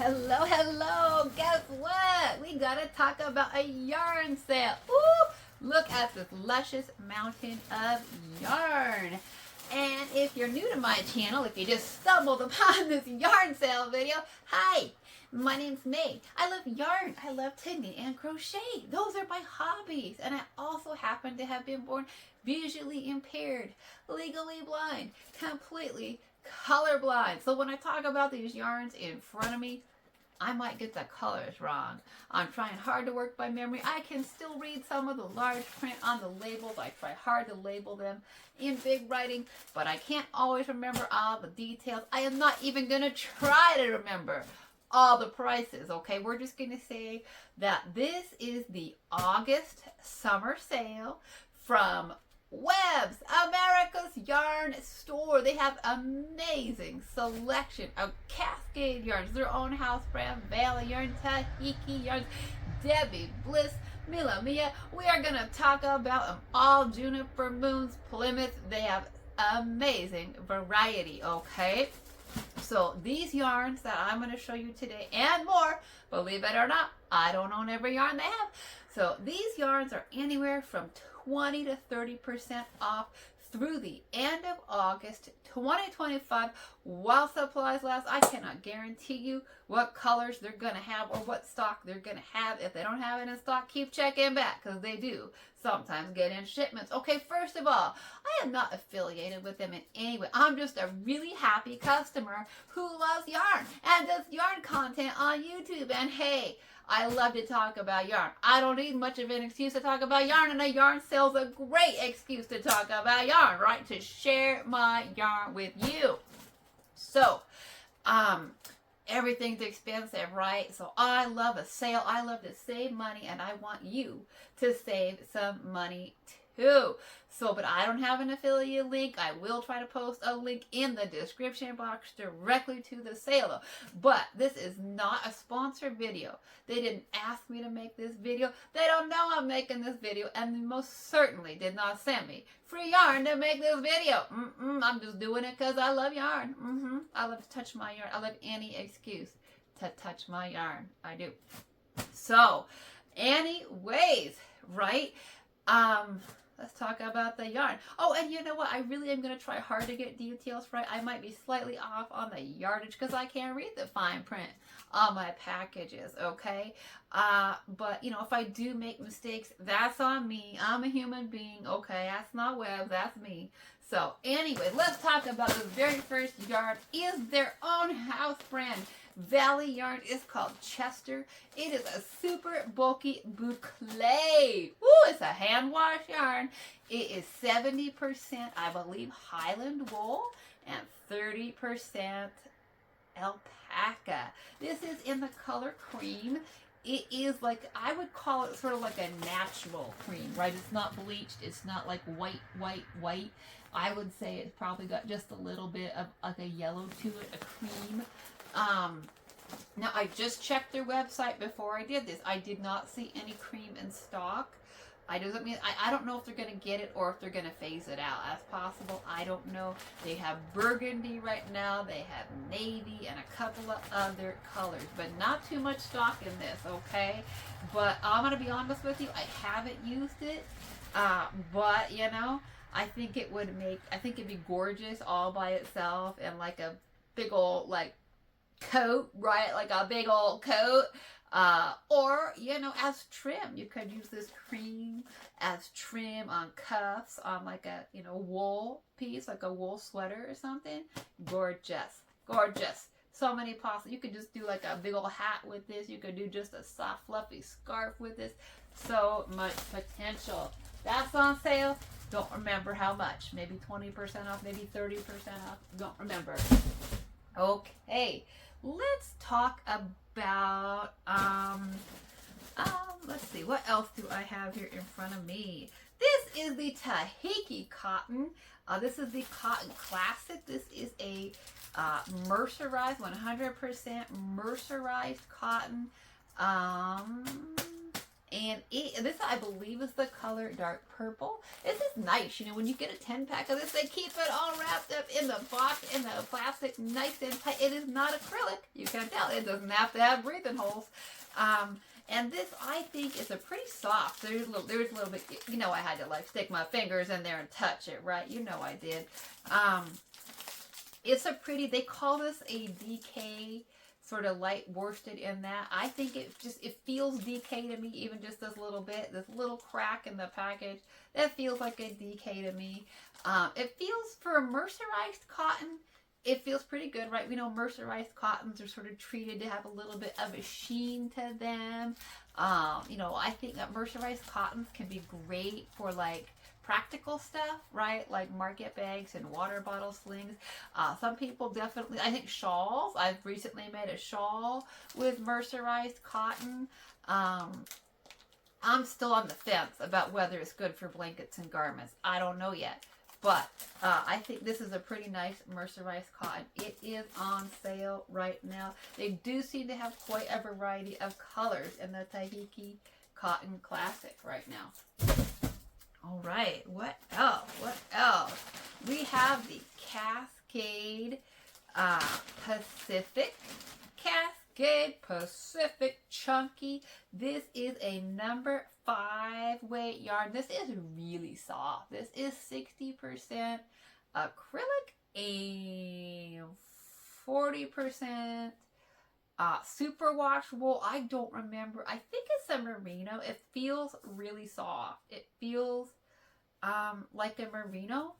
Hello, hello. Guess what? We gotta talk about a yarn sale. Ooh, look at this luscious mountain of yarn. And if you're new to my channel, if you just stumbled upon this yarn sale video, hi, my name's May. I love yarn. I love to knit and crochet. Those are my hobbies. And I also happen to have been born visually impaired, legally blind, completely colorblind. So when I talk about these yarns in front of me, I might get the colors wrong. I'm trying hard to work by memory. I can still read some of the large print on the labels. I try hard to label them in big writing, but I can't always remember all the details. I am not even going to try to remember all the prices, okay? We're just going to say that this is the August summer sale from Webb's, America's Yarn Store. They have amazing selection of Cascade yarns, their own house brand, Valley Yarn, Tahiki Yarns, Debbie Bliss, Mila Mia. We are going to talk about them all. Juniper Moons, Plymouth. They have amazing variety, okay? So these yarns that I'm going to show you today and more, believe it or not, I don't own every yarn they have. So these yarns are anywhere from 20 to 30% off through the end of August 2025 while supplies last. I cannot guarantee you what colors they're going to have or what stock they're going to have. If they don't have it in stock, keep checking back because they do sometimes get in shipments. Okay, first of all, I am not affiliated with them in any way. I'm just a really happy customer who loves yarn and does yarn content on YouTube. And hey, I love to talk about yarn. I don't need much of an excuse to talk about yarn, and a yarn sale's a great excuse to talk about yarn, right? To share my yarn with you. So, everything's expensive, right? So I love a sale. I love to save money, and I want you to save some money too. So, but I don't have an affiliate link. I will try to post a link in the description box directly to the sale. But this is not a sponsored video. They didn't ask me to make this video. They don't know I'm making this video, and they most certainly did not send me free yarn to make this video. I'm just doing it because I love yarn. I love to touch my yarn. I love any excuse to touch my yarn. I do. So, anyways, right? Let's talk about the yarn. Oh, and you know what? I really am going to try hard to get details right. I might be slightly off on the yardage because I can't read the fine print on my packages, okay? But, you know, if I do make mistakes, that's on me. I'm a human being, okay? That's not Web, that's me. So, anyway, let's talk about the very first yarn. Is their own house brand. Valley yarn is called Chester. It is a super bulky boucle. Ooh, it's a hand wash yarn. It is 70%, I believe, Highland wool and 30% alpaca. This is in the color cream. It is like, I would call it sort of like a natural cream, right? It's not bleached. It's not like white. I would say it's probably got just a little bit of like a yellow to it, a cream. Now I just checked their website before I did this. I did not see any cream in stock. I don't know if they're going to get it or if they're going to phase it out. That's possible. I don't know. They have burgundy right now. They have navy and a couple of other colors, but not too much stock in this, okay? But I'm going to be honest with you. I haven't used it, but you know, I think it'd be gorgeous all by itself and like a big old like coat, right? Like a big old coat. Or, you know, as trim. You could use this cream as trim on cuffs, on like a, you know, wool piece, like a wool sweater or something. Gorgeous. Gorgeous. So many possible. You could just do like a big old hat with this. You could do just a soft, fluffy scarf with this. So much potential. That's on sale. Don't remember how much. Maybe 20% off, maybe 30% off. Don't remember. Okay. Let's talk about, let's see, what else do I have here in front of me? This is the Tahiki cotton. This is the Cotton Classic. This is a mercerized, 100% mercerized cotton. And this, I believe, is the color dark purple. This is nice. You know, when you get a 10-pack of this, they keep it all wrapped up in the box, in the plastic, nice and tight. It is not acrylic. You can tell. It doesn't have to have breathing holes. And this, I think, is a pretty soft. There's a little bit, you know, I had to like stick my fingers in there and touch it, right? You know I did. It's a pretty, they call this a DK, sort of light worsted in that. I think it feels DK to me, even just this little bit, this little crack in the package. That feels like a DK to me. It feels, for a mercerized cotton, it feels pretty good, right? We know mercerized cottons are sort of treated to have a little bit of a sheen to them. You know, I think that mercerized cottons can be great for like practical stuff, right? Like market bags and water bottle slings. Some people definitely, I think shawls. I've recently made a shawl with mercerized cotton. I'm still on the fence about whether it's good for blankets and garments. I don't know yet. But I think this is a pretty nice mercerized cotton. It is on sale right now. They do seem to have quite a variety of colors in the Tahiki Cotton Classic right now. All right, what else? What else? We have the Cascade Pacific Chunky. This is a number 5 weight yarn. This is really soft. This is 60% acrylic and 40% superwash wool. I don't remember. I think it's a merino. It feels really soft. It feels like a merino.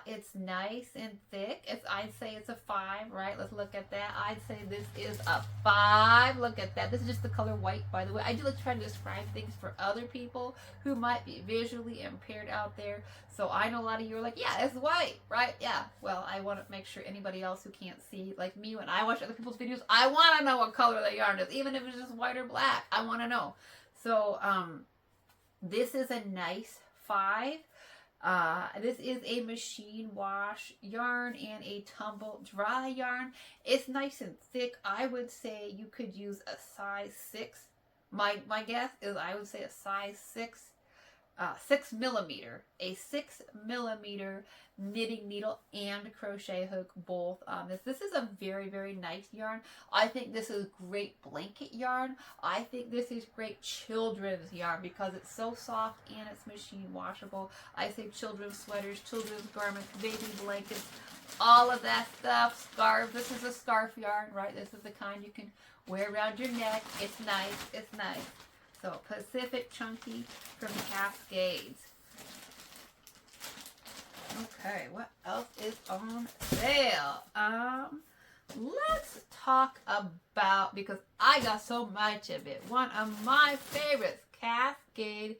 It's nice and thick. I'd say it's a 5, right? Let's look at that. I'd say this is a 5. Look at that. This is just the color white, by the way. I do like to try to describe things for other people who might be visually impaired out there. So I know a lot of you are like, yeah, it's white, right? Yeah. Well, I want to make sure anybody else who can't see, like me, when I watch other people's videos, I want to know what color the yarn is. Even if it's just white or black, I want to know. So this is a nice 5. This is a machine wash yarn and a tumble dry yarn. It's nice and thick. I would say you could use a size 6. My guess is I would say a size 6, 6 millimeter, a 6 millimeter knitting needle and crochet hook both on this. This is a very, very nice yarn. I think this is great blanket yarn. I think this is great children's yarn because it's so soft and it's machine washable. I say children's sweaters, children's garments, baby blankets, all of that stuff. Scarves. This is a scarf yarn, right? This is the kind you can wear around your neck. It's nice. It's nice. So Pacific Chunky from Cascades. Okay, what else is on sale? Let's talk about, because I got so much of it, one of my favorites, Cascade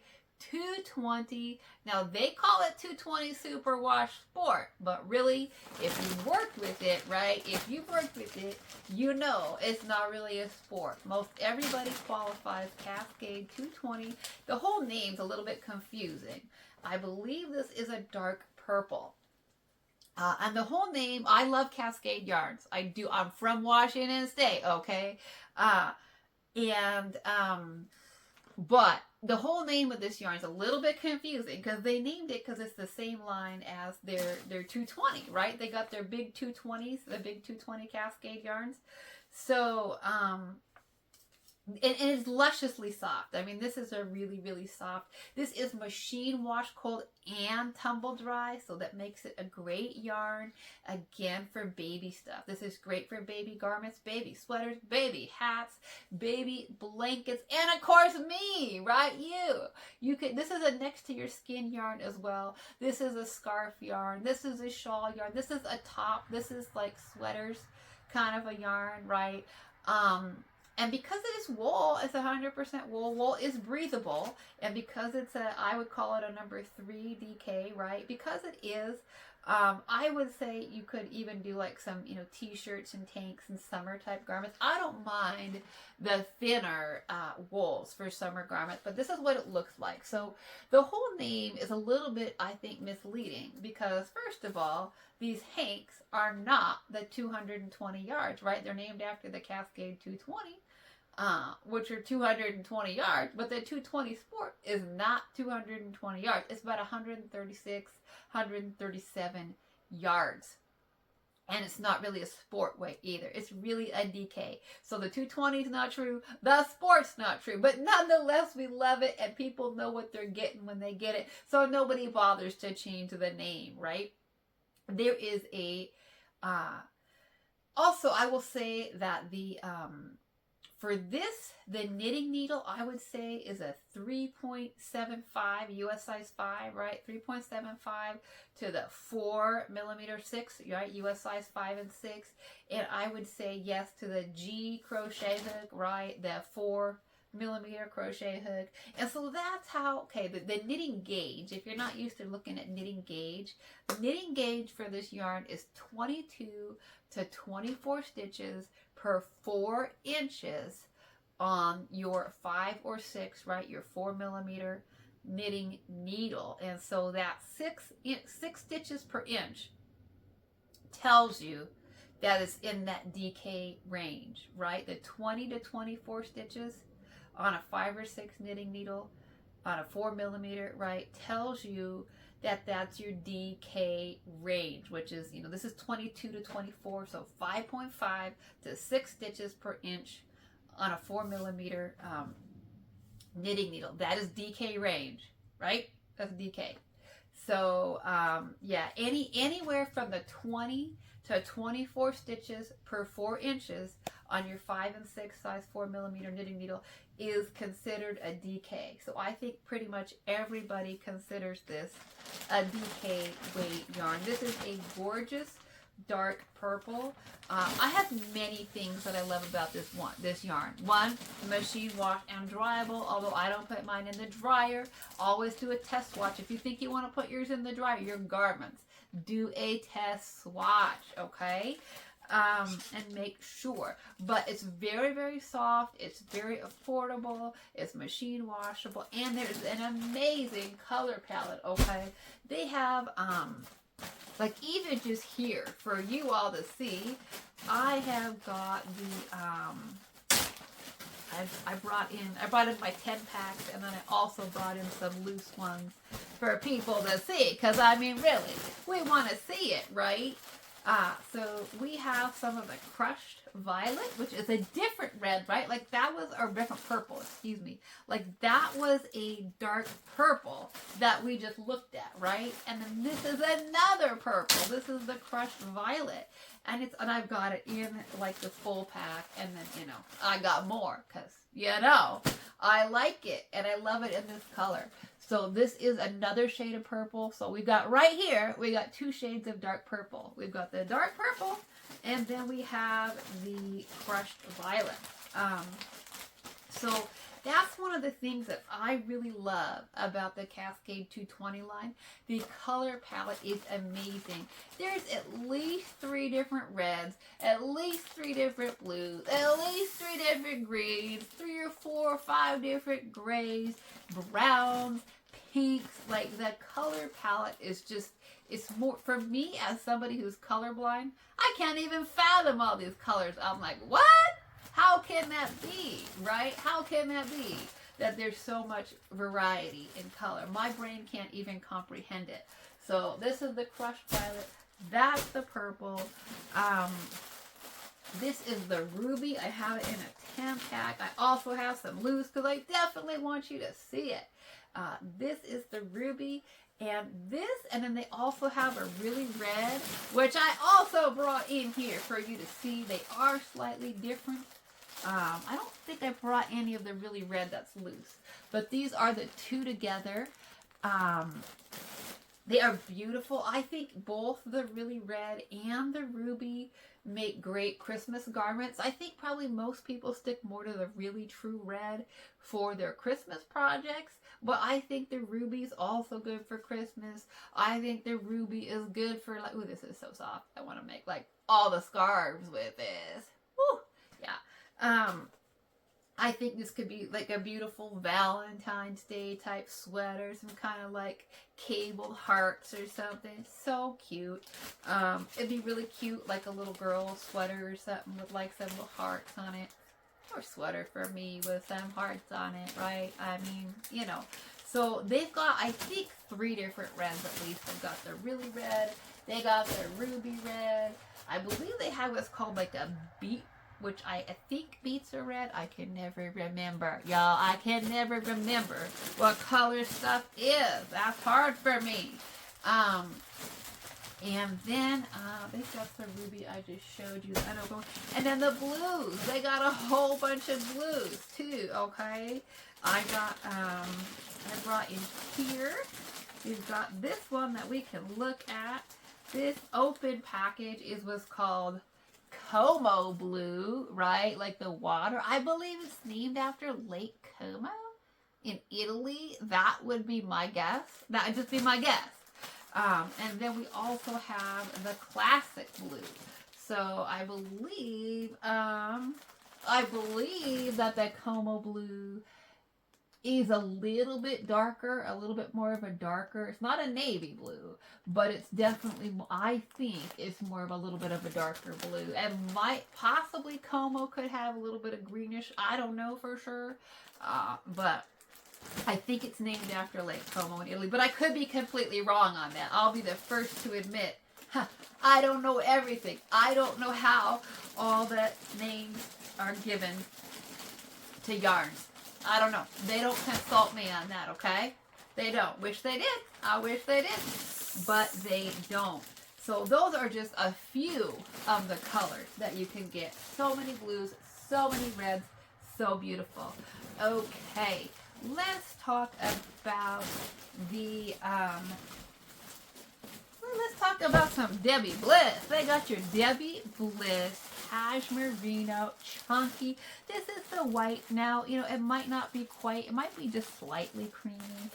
220. Now they call it 220 Superwash Sport, but really, if you worked with it, right? If you've worked with it, you know it's not really a sport. Most everybody qualifies Cascade 220. The whole name's a little bit confusing. I believe this is a dark purple. And the whole name, I love Cascade yarns. I do. I'm from Washington State, okay? But the whole name of this yarn is a little bit confusing because they named it because it's the same line as their 220, right? They got their big 220s, the big 220 Cascade yarns. So, and it's lusciously soft. I mean, this is a really, really soft. This is machine wash, cold, and tumble dry. So that makes it a great yarn, again, for baby stuff. This is great for baby garments, baby sweaters, baby hats, baby blankets, and of course me, right? You could. This is a next to your skin yarn as well. This is a scarf yarn. This is a shawl yarn. This is a top. This is like sweaters kind of a yarn, right? And because it is wool, it's 100% wool. Wool is breathable. And because it's I would call it a number 3 DK, right? Because it is, I would say you could even do like some, t-shirts and tanks and summer type garments. I don't mind the thinner wools for summer garments, but this is what it looks like. So the whole name is a little bit, I think, misleading because first of all, these hanks are not the 220 yards, right? They're named after the Cascade 220. which are 220 yards, but the 220 Sport is not 220 yards. It's about 136, 137 yards. And it's not really a sport weight either. It's really a DK. So the 220 is not true. The Sport's not true. But nonetheless, we love it. And people know what they're getting when they get it. So nobody bothers to change the name, right? There is a... also, I will say that the... for this, the knitting needle, I would say, is a 3.75 US size 5, right? 3.75 to the 4 millimeter 6, right? US size 5 and 6. And I would say yes to the G crochet hook, right? The 4 millimeter crochet hook. And so that's how, okay, the knitting gauge, if you're not used to looking at knitting gauge, the knitting gauge for this yarn is 22 to 24 stitches per 4 inches on your 5 or 6, right? Your 4 millimeter knitting needle. And so that 6 stitches per inch tells you that it's in that DK range, right? The 20 to 24 stitches on a 5 or 6 knitting needle on a 4 millimeter, right, tells you that that's your DK range, which is, you know, this is 22 to 24, so 5.5 to 6 stitches per inch on a 4 millimeter knitting needle. That is DK range, right? That's DK. So yeah, anywhere from the 20 to 24 stitches per 4 inches on your 5 and 6 size 4 millimeter knitting needle is considered a DK. So I think pretty much everybody considers this a DK weight yarn. This is a gorgeous dark purple. I have many things that I love about this yarn. One, machine wash and dryable, although I don't put mine in the dryer. Always do a test swatch. If you think you want to put yours in the dryer, your garments, do a test swatch, okay? And make sure. But it's very, very soft. It's very affordable. It's machine washable. And there's an amazing color palette, okay? They have, like even just here, for you all to see, I have got the, I brought in my 10 packs, and then I also brought in some loose ones for people to see. Because, I mean, really, we want to see it, right? So we have some of the crushed violet, which is a different red, right? Like that was, or different purple, excuse me. Like that was a dark purple that we just looked at, right? And then this is another purple. This is the crushed violet. And I've got it in like the full pack. And then, you know, I got more because, you know, I like it and I love it in this color. So this is another shade of purple. So we've got right here, we got 2 shades of dark purple. We've got the dark purple, and then we have the crushed violet. So that's one of the things that I really love about the Cascade 220 line. The color palette is amazing. There's at least 3 different reds, at least 3 different blues, at least 3 different greens, 3 or 4 or 5 different grays, browns, pinks. Like the color palette is just, it's more, for me as somebody who's colorblind, I can't even fathom all these colors. I'm like, what? How can that be, right? How can that be that there's so much variety in color? My brain can't even comprehend it. So this is the crushed violet. That's the purple. This is the ruby. I have it in a 10 pack. I also have some loose because I definitely want you to see it. This is the ruby. And this, and then they also have a really red, which I also brought in here for you to see. They are slightly different. I don't think I brought any of the really red that's loose, but these are the 2 together. They are beautiful. I think both the really red and the ruby make great Christmas garments. I think probably most people stick more to the really true red for their Christmas projects, but I think the ruby is also good for Christmas. I think the ruby is good for like, ooh, this is so soft. I want to make like all the scarves with this. Woo! Yeah. I think this could be like a beautiful Valentine's Day type sweater, some kind of like cable hearts or something. So cute. It'd be really cute, like a little girl sweater or something with like some little hearts on it. or sweater for me with some hearts on it, right? I mean, you know. So they've got, I think, 3 different reds at least. They've got the really red, they got their ruby red. I believe they have what's called like a beet, which I think beets are red. I can never remember. Y'all, I can never remember what color stuff is. That's hard for me. And then they got the ruby I just showed you. I don't know. And then the blues. They got a whole bunch of blues too. Okay. I brought in here. We've got this one that we can look at. This open package is what's called Como blue, right? Like the water. I believe it's named after Lake Como in Italy. That would be my guess. That would just be my guess. And then we also have the classic blue. So I believe that the Como blue is a little bit darker, a little bit more of a darker. It's not a navy blue, but it's definitely, I think it's more of a little bit of a darker blue. And might possibly Como could have a little bit of greenish. I don't know for sure, but I think it's named after Lake Como in Italy. But I could be completely wrong on that. I'll be the first to admit, I don't know everything. I don't know how all the names are given to yarns. I don't know. They don't consult me on that, okay? They don't. Wish they did. I wish they did. But they don't. So those are just a few of the colors that you can get. So many blues, so many reds, so beautiful. Okay, let's talk about the, let's talk about some Debbie Bliss. They got your Debbie Bliss Cashmere Merino Chunky. This is the white now. You know, it might not be quite, it might be just slightly creamy.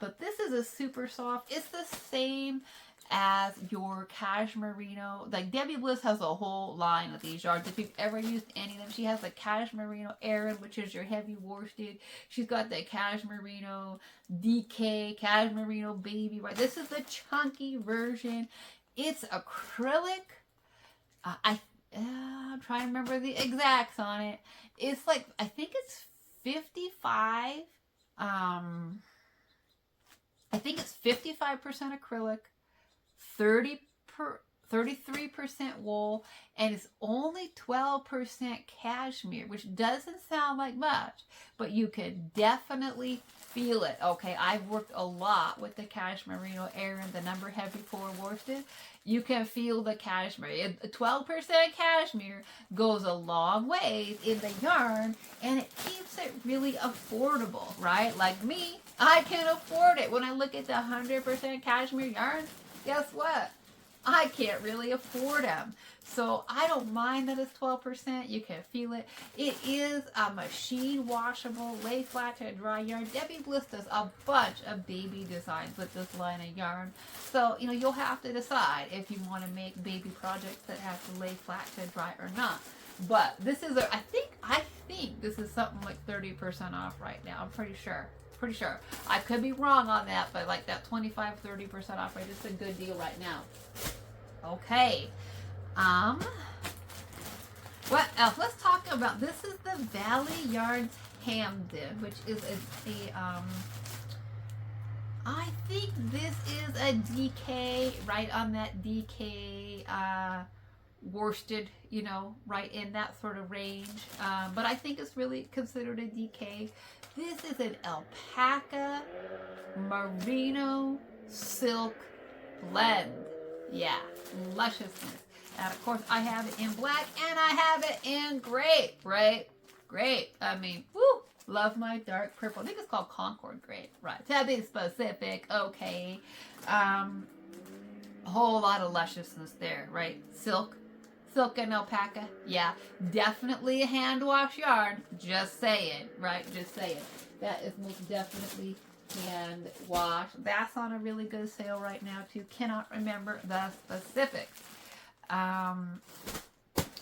But this is a super soft. It's the same as your Cashmere Merino. Like Debbie Bliss has a whole line of these yards. If you've ever used any of them, she has the Cashmere Merino Aran, which is your heavy worsted. She's got the Cashmere Merino DK, Cashmere Merino Baby. Right, this is the chunky version. It's acrylic. I'm trying to remember the exacts on it. It's like, I think it's 55. I think it's 55% acrylic, 33% wool, and it's only 12% cashmere, which doesn't sound like much, but you can definitely feel it. Okay, I've worked a lot with the Cashmere Merino Aran, the number heavy forward worsted. You can feel the cashmere. 12% cashmere goes a long ways in the yarn, and it keeps it really affordable, right? Like me, I can afford it. When I look at the 100% cashmere yarns, guess what? I can't really afford them. So I don't mind that it's 12%. You can feel it. It is a machine washable, lay flat to dry yarn. Debbie Bliss does a bunch of baby designs with this line of yarn. So, you know, you'll have to decide if you want to make baby projects that have to lay flat to dry or not. But this is I think this is something like 30% off right now. I'm pretty sure. I could be wrong on that, but like that 25-30% off rate is a good deal right now. Okay. What else? Let's talk about, this is the Valley Yarns Hamden, which is I think this is a DK, right on that DK worsted, you know, right in that sort of range. But I think it's really considered a DK. This is an alpaca merino silk blend. Yeah, lusciousness. And of course I have it in black and I have it in grape, right? Grape. I mean, woo, love my dark purple. I think it's called Concord grape, right? To be specific, okay. A whole lot of lusciousness there, right? Silk and alpaca. Yeah, definitely a hand wash yarn. Just saying, right? Just saying. That is most definitely hand wash. That's on a really good sale right now too. Cannot remember the specifics.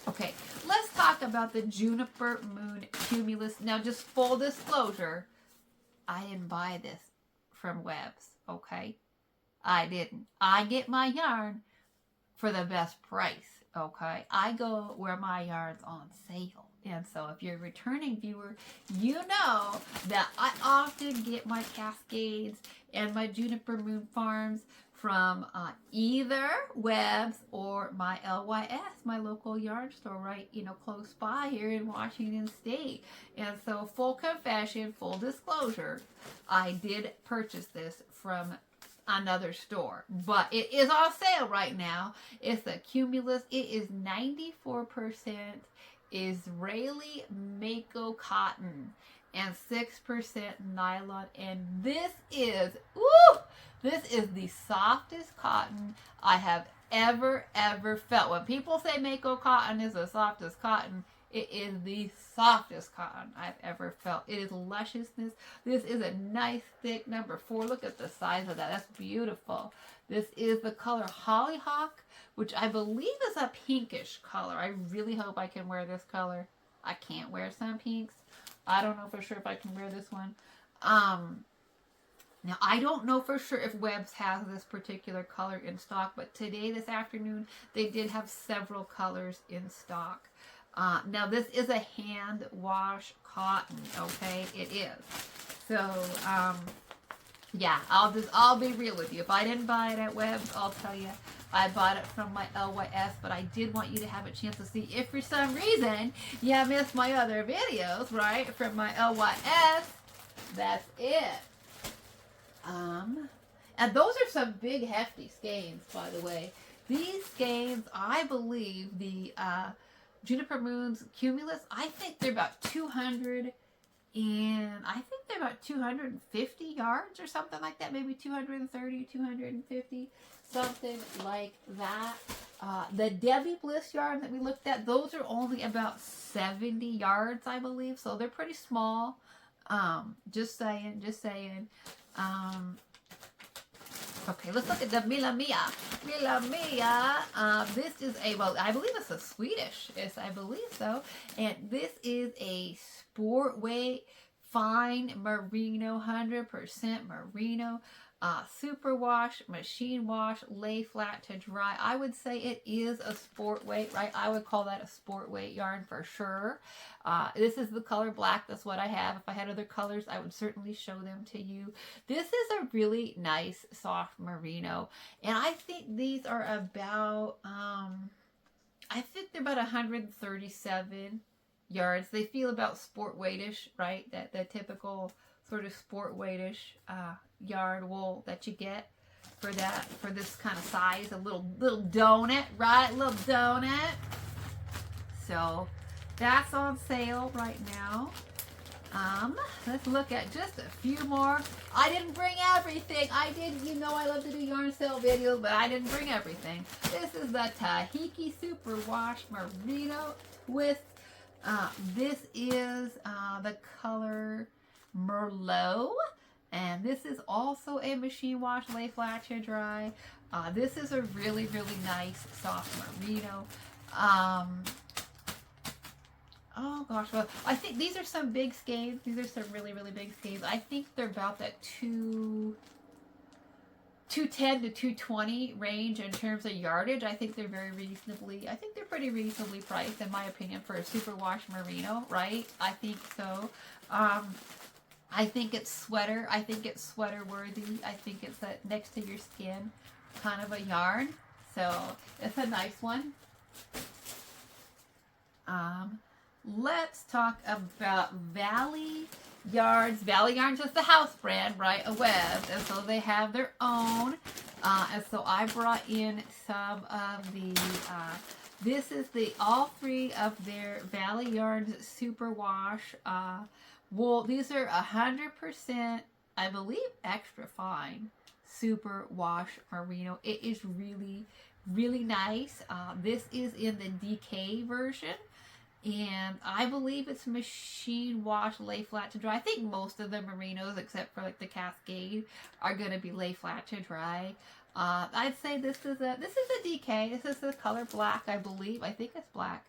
Okay, let's talk about the Juniper Moon Cumulus. Now, just full disclosure, I didn't buy this from Webb's, okay? I didn't. I get my yarn for the best price, okay? I go where my yarn's on sale. And so if you're a returning viewer, you know that I often get my Cascades and my Juniper Moon Farms from either Webb's or my LYS, my local yarn store, right, close by here in Washington State. And so, full confession, full disclosure, I did purchase this from another store, but it is on sale right now. It's a Cumulus. It is 94% Israeli Mako cotton and 6% nylon, and this is the softest cotton I have ever felt. When people say Mako cotton is the softest cotton, it is the softest cotton I've ever felt. It is lusciousness. This is a nice thick number 4. Look at the size of that. That's beautiful. This is the color Hollyhock, which I believe is a pinkish color. I really hope I can wear this color. I can't wear some pinks. I don't know for sure if I can wear this one. Now, I don't know for sure if Webb's has this particular color in stock, but today, this afternoon, they did have several colors in stock. Now, this is a hand wash cotton, okay? It is. So, yeah, I'll be real with you. If I didn't buy it at Webb's, I'll tell you, I bought it from my LYS, but I did want you to have a chance to see if for some reason you missed my other videos, right, from my LYS. That's it. And those are some big hefty skeins, by the way. These skeins, I believe, the Juniper Moon's Cumulus, I think they're about 250 yards or something like that. Maybe 230, 250, something like that. The Debbie Bliss yarn that we looked at, those are only about 70 yards, I believe. So they're pretty small. Just saying. Okay, let's look at the Mila Mia. This is I believe it's a Swedish. Yes, I believe so. And this is a sport weight fine merino, 100% merino. Superwash, machine wash, lay flat to dry. I would say it is a sport weight, right? I would call that a sport weight yarn for sure. This is the color black. That's what I have. If I had other colors, I would certainly show them to you. This is a really nice soft merino. And I think these are about, I think they're about 137 yards. They feel about sport weightish, right? The typical sort of sport weightish yard wool that you get for this kind of size, a little donut, right? A little donut. So that's on sale right now. Let's look at just a few more. I didn't bring everything. I love to do yarn sale videos, but I didn't bring everything. This is the Tahiki Superwash Merino with this is the color Merlot. And this is also a machine wash, lay flat to dry. This is a really nice soft merino. Oh gosh, well, I think these are some big skeins. These are some really big skeins. I think they're about that 210 to 220 range in terms of yardage. I think they're pretty reasonably priced, in my opinion, for a superwash merino, right? I think so. I think it's sweater. I think it's sweater worthy. I think it's a next to your skin kind of a yarn. So it's a nice one. Let's talk about Valley Yarns. Valley Yarns is the house brand, right? A Web. And so they have their own. And so I brought in some of the, this is all 3 of their Valley Yarns Superwash wool. These are 100%, I believe, extra fine Superwash merino. It is really nice. This is in the DK version. And I believe it's machine wash, lay flat to dry. I think most of the merinos, except for like the Cascade, are going to be lay flat to dry. I'd say this is a DK. This is the color black, I believe. I think it's black.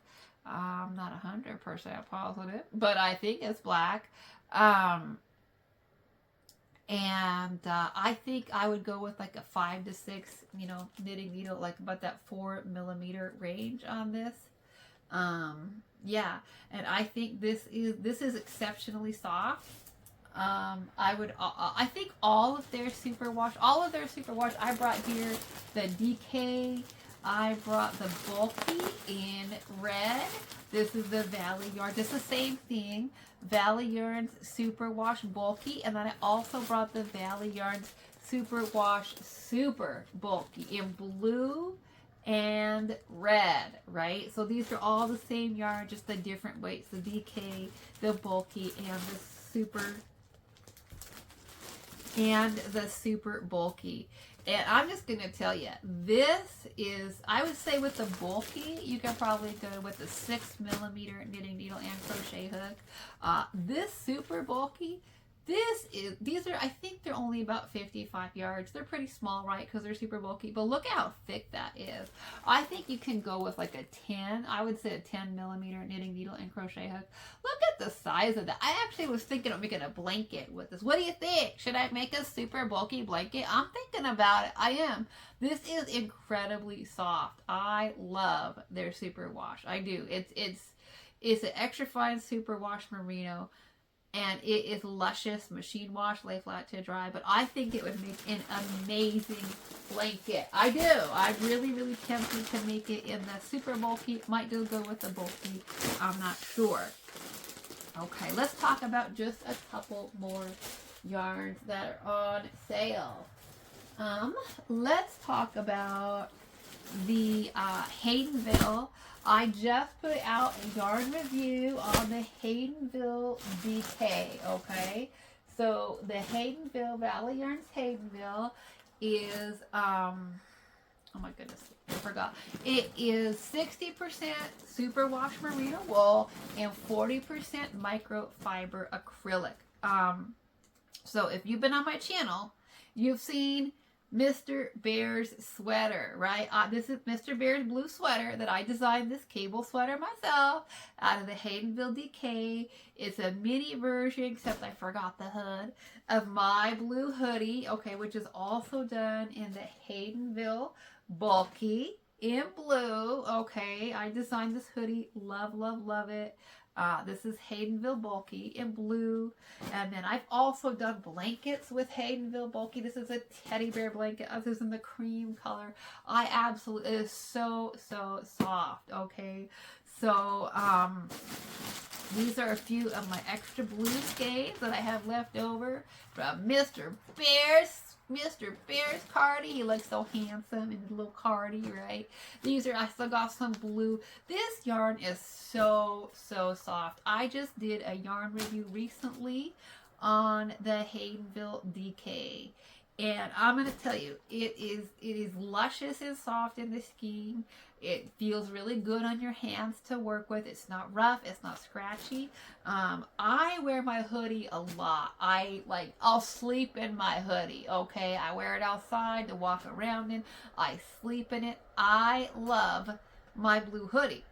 I'm not 100% positive, but I think it's black. And I think I would go with like a 5 to 6, knitting needle, like about that 4 millimeter range on this. Yeah, and I think this is exceptionally soft. I think all of their superwash. I brought here the DK. I brought the bulky in red. This is the Valley Yarn. Just the same thing. Valley Yarns Superwash Bulky, and then I also brought the Valley Yarns Superwash Super Bulky in blue and red, right? So these are all the same yarn, just the different weights. The DK, the bulky, and the super bulky. And I'm just going to tell you, this is, I would say with the bulky, you can probably go with the 6mm knitting needle and crochet hook. This super bulky, these are, I think they're only about 55 yards. They're pretty small, right? Because they're super bulky. But look how thick that is. I think you can go with like a 10. I would say a 10mm knitting needle and crochet hook. Look at the size of that. I actually was thinking of making a blanket with this. What do you think? Should I make a super bulky blanket? I'm thinking about it. I am. This is incredibly soft. I love their superwash. I do. It's an extra fine superwash merino. And it is luscious, machine wash, lay flat to dry. But I think it would make an amazing blanket. I do. I'm really, really tempted to make it in the super bulky. Might just go with the bulky. I'm not sure. Okay, let's talk about just a couple more yarns that are on sale. Let's talk about the Haydenville. I just put out a yarn review on the Haydenville DK, okay? So the Haydenville, Valley Yarns Haydenville is, oh my goodness, I forgot. It is 60% superwash merino wool and 40% microfiber acrylic. So if you've been on my channel, you've seen Mr. Bear's sweater, right? This is Mr. Bear's blue sweater that I designed this cable sweater myself out of the Haydenville DK. It's a mini version, except I forgot the hood, of my blue hoodie, okay, which is also done in the Haydenville bulky in blue, okay. I designed this hoodie. Love, love, love it. This is Haydenville bulky in blue. And then I've also done blankets with Haydenville bulky. This is a teddy bear blanket. This is in the cream color. I absolutely, it is so, so soft, okay? So, these are a few of my extra blue skates that I have left over from Mr. Bear's cardi. He looks so handsome in his little cardi, right? These are, I still got some blue. This yarn is so, so soft. I just did a yarn review recently on the Haydenville DK. And I'm going to tell you, it is luscious and soft in the skein. It feels really good on your hands to work with. It's not rough. It's not scratchy. I wear my hoodie a lot. I'll sleep in my hoodie, okay? I wear it outside to walk around in. I sleep in it. I love my blue hoodie.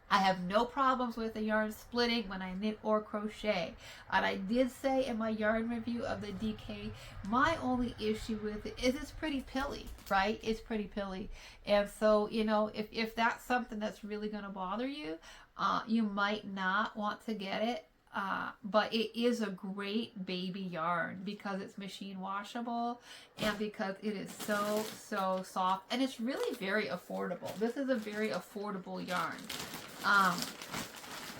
I have no problems with the yarn splitting when I knit or crochet. And I did say in my yarn review of the DK, my only issue with it is it's pretty pilly, right? It's pretty pilly. And so, you know, if that's something that's really going to bother you, you might not want to get it. But it is a great baby yarn because it's machine washable and because it is so, so soft. And it's really very affordable. This is a very affordable yarn.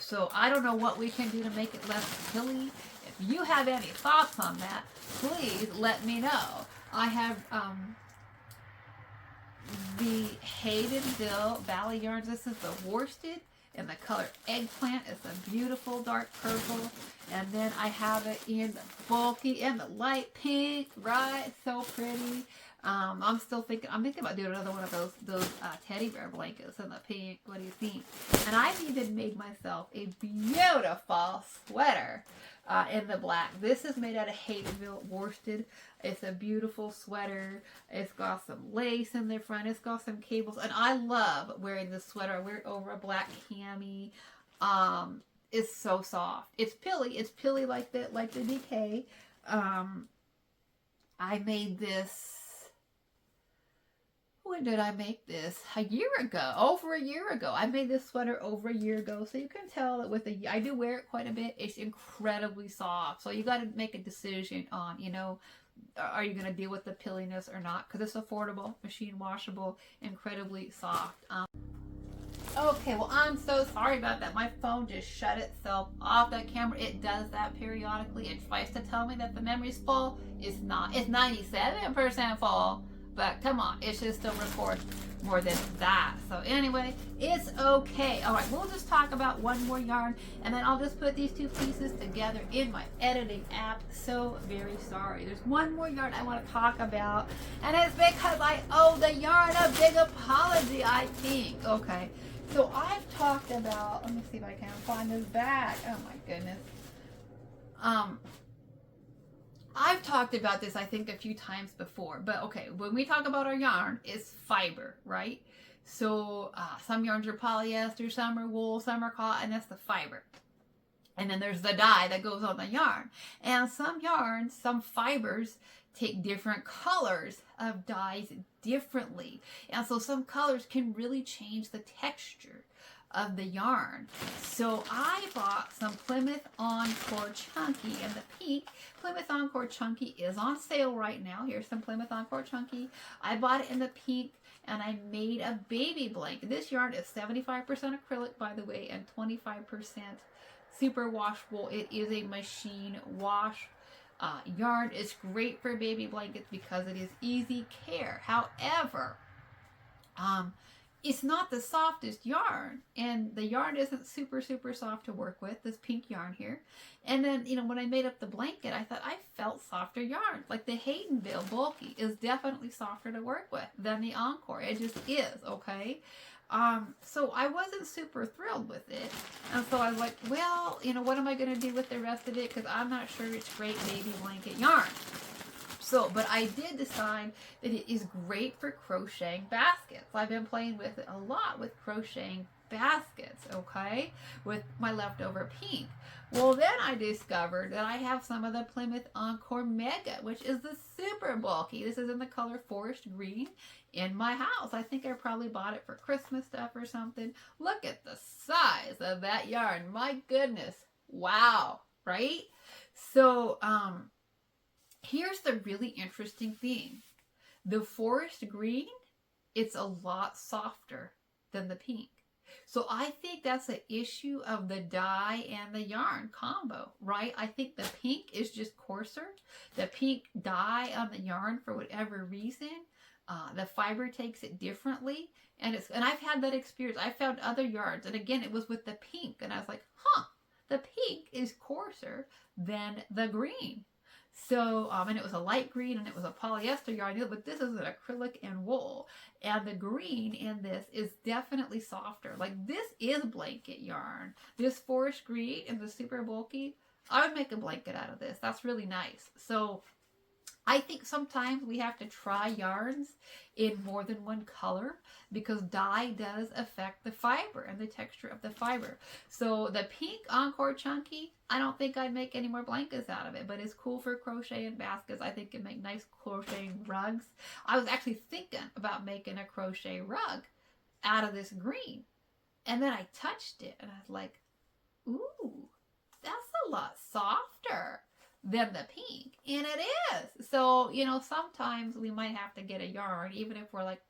So I don't know what we can do to make it less pilly. If you have any thoughts on that, please let me know. I have the Haydenville Valley Yarns. This is the worsted in the color eggplant. It's a beautiful dark purple. And then I have it in the bulky in the light pink, right? So pretty. I'm thinking about doing another one of those teddy bear blankets in the pink. What do you think? And I've even made myself a beautiful sweater in the black. This is made out of Haydenville worsted. It's a beautiful sweater. It's got some lace in the front. It's got some cables. And I love wearing this sweater. I wear it over a black cami. It's so soft. It's pilly. It's pilly like the DK. I made this, When did I make this? A year ago. Over a year ago. I made this sweater over a year ago. So you can tell that with I do wear it quite a bit. It's incredibly soft. So you got to make a decision on, you know, are you going to deal with the pilliness or not? Because it's affordable, machine washable, incredibly soft. Okay, well, I'm so sorry about that. My phone just shut itself off. That camera, it does that periodically. It tries to tell me that the memory's full. It's not. It's 97% full. But come on, it should still record more than that. So anyway, it's okay. All right, we'll just talk about one more yarn, and then I'll just put these two pieces together in my editing app. So very sorry. There's one more yarn I want to talk about, and it's because I owe the yarn a big apology, I think. Okay. So I've talked about, let me see if I can find this back. Oh my goodness. I've talked about this, I think, a few times before. But okay, when we talk about our yarn, it's fiber, right? So some yarns are polyester, some are wool, some are cotton. That's the fiber. And then there's the dye that goes on the yarn. And some yarns, some fibers, take different colors of dyes differently. And so some colors can really change the texture of the yarn. So I bought some Plymouth Encore Chunky in the pink. Plymouth Encore Chunky is on sale right now. Here's some Plymouth Encore Chunky. I bought it in the pink, and I made a baby blanket. This yarn is 75% acrylic, by the way, and 25% superwash wool. It is a machine wash yarn. Is great for baby blankets because it is easy care. However, it's not the softest yarn, and the yarn isn't super soft to work with, this pink yarn here. And then, you know, when I made up the blanket, I thought I felt softer yarn. Like the Haydenville Bulky is definitely softer to work with than the Encore. It just is, okay? So I wasn't super thrilled with it. And so I was like, well, you know, what am I going to do with the rest of it? Because I'm not sure it's great baby blanket yarn. So, but I did decide that it is great for crocheting baskets. I've been playing with it a lot with crocheting baskets, okay, with my leftover pink. Well, then I discovered that I have some of the Plymouth Encore Mega, which is the super bulky. This is in the color forest green in my house. I think I probably bought it for Christmas stuff or something. Look at the size of that yarn. My goodness. Wow. Right? So, here's the really interesting thing. The forest green, it's a lot softer than the pink. So I think that's an issue of the dye and the yarn combo, right? I think the pink is just coarser. The pink dye on the yarn, for whatever reason, the fiber takes it differently. And I've had that experience. I found other yarns, and again, it was with the pink. And I was like, huh, the pink is coarser than the green. So, and it was a light green, and it was a polyester yarn, but this is an acrylic and wool. And the green in this is definitely softer. Like, this is blanket yarn. This forest green and the super bulky, I would make a blanket out of this. That's really nice. So, I think sometimes we have to try yarns in more than one color because dye does affect the fiber and the texture of the fiber. So the pink Encore Chunky, I don't think I'd make any more blankets out of it, but it's cool for crocheting baskets. I think it make nice crocheting rugs. I was actually thinking about making a crochet rug out of this green. And then I touched it and I was like, ooh, that's a lot softer than the pink, and it is. So, you know, sometimes we might have to get a yarn, even if we're like,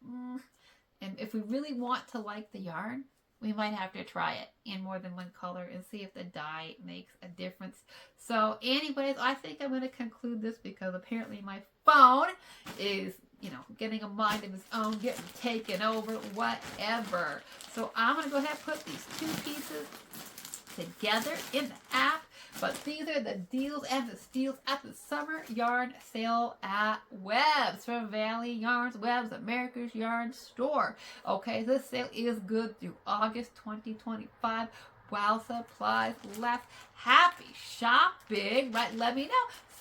and if we really want to like the yarn, we might have to try it in more than one color and see if the dye makes a difference. So anyways, I think I'm going to conclude this because apparently my phone is, you know, getting a mind of its own, getting taken over, whatever. So I'm going to go ahead and put these two pieces together in the app. But these are the deals and the steals at the summer yarn sale at Webb's from Valley Yarns, Webb's, America's Yarn Store. Okay, this sale is good through August 2025 while supplies last. Happy shopping, right? Let me know.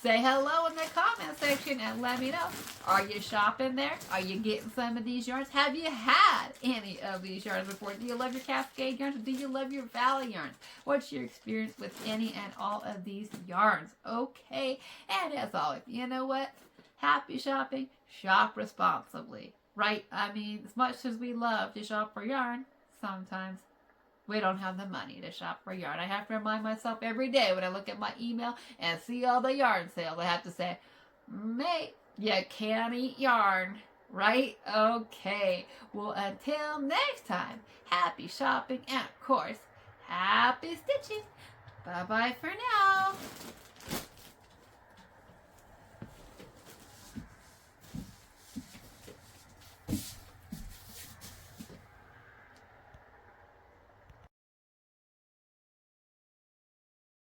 Say hello in the comment section and let me know. Are you shopping there? Are you getting some of these yarns? Have you had any of these yarns before? Do you love your Cascade yarns? Do you love your Valley yarns? What's your experience with any and all of these yarns? Okay, and as always, you know what? Happy shopping. Shop responsibly. right? I mean, as much as we love to shop for yarn, sometimes we don't have the money to shop for yarn. I have to remind myself every day when I look at my email and see all the yarn sales. I have to say, mate, you can't eat yarn, right? Okay. Well, until next time, happy shopping and, of course, happy stitching. Bye-bye for now.